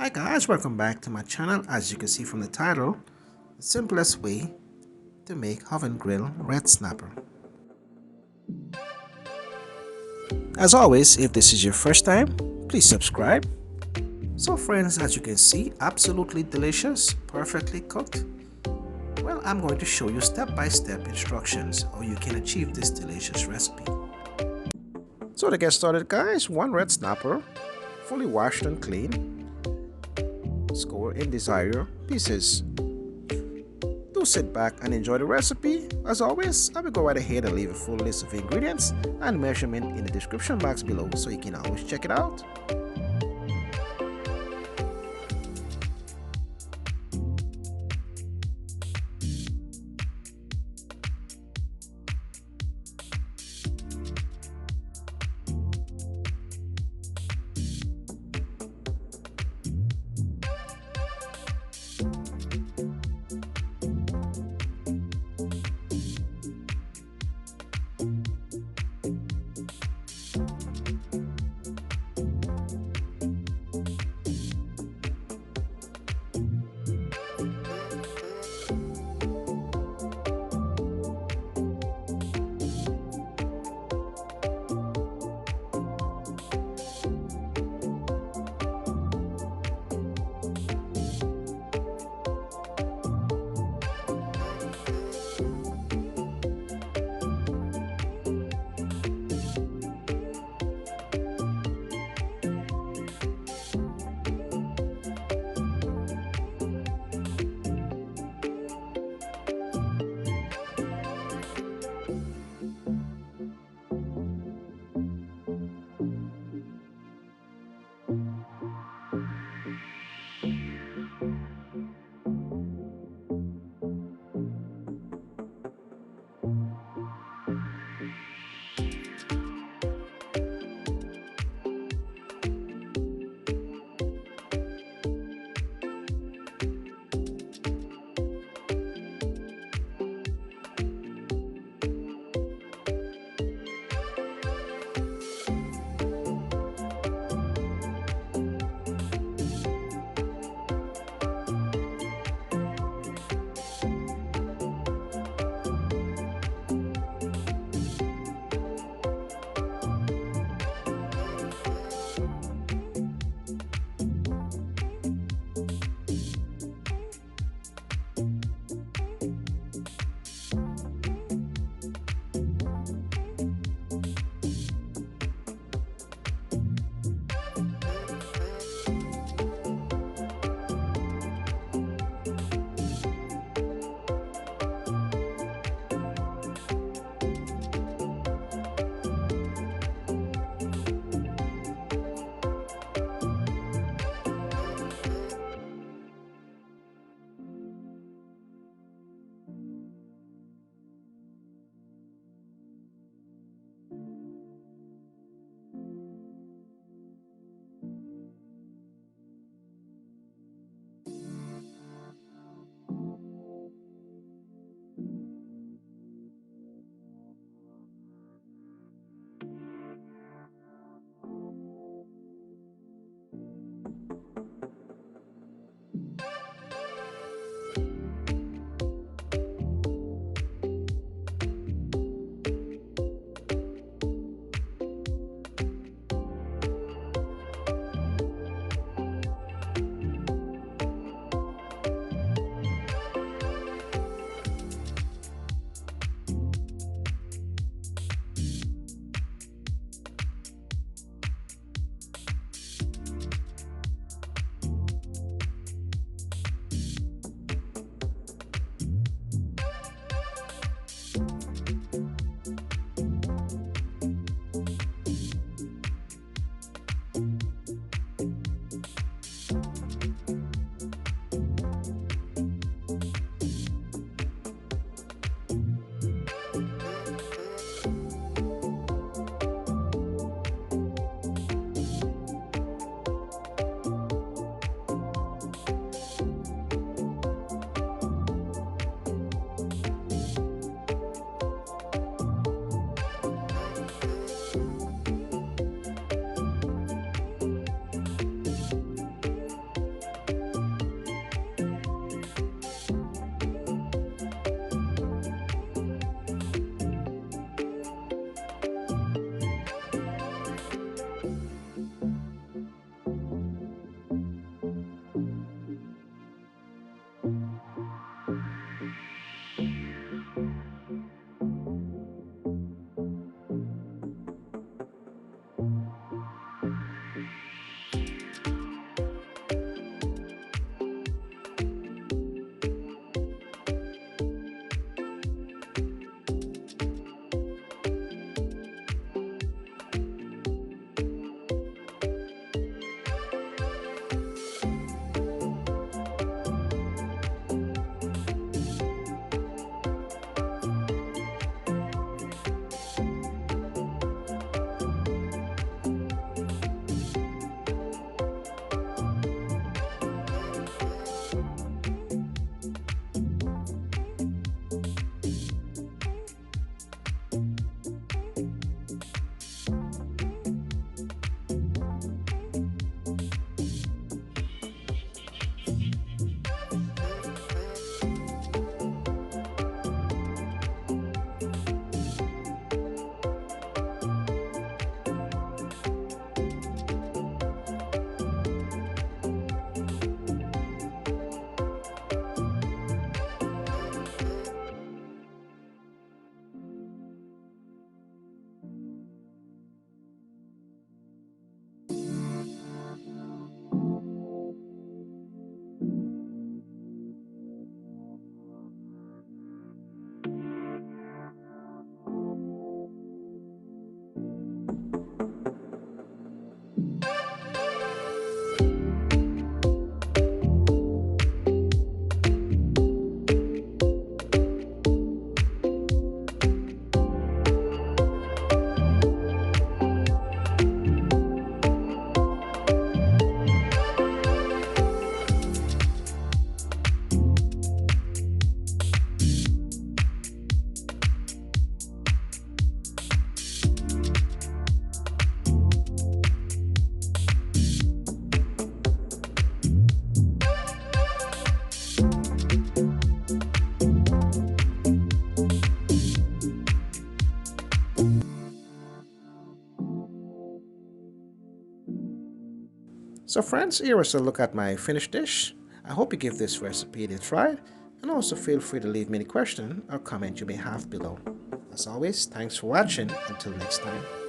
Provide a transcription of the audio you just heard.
Hi guys, welcome back to my channel. As you can see from the title, the simplest way to make oven grill red snapper. As always, if this is your first time, please subscribe. So friends, as you can see, absolutely delicious, perfectly cooked. Well, I'm going to show you step-by-step instructions how you can achieve this delicious recipe. So to get started guys, one red snapper, fully washed and clean, score in desired pieces. Do sit back and enjoy the recipe. As always, I will go right ahead and leave a full list of ingredients and measurement in the description box below so you can always check it out. So friends, here is a look at my finished dish. I hope you give this recipe a try, and also feel free to leave me any question or comment you may have below. As always, thanks for watching. Until next time.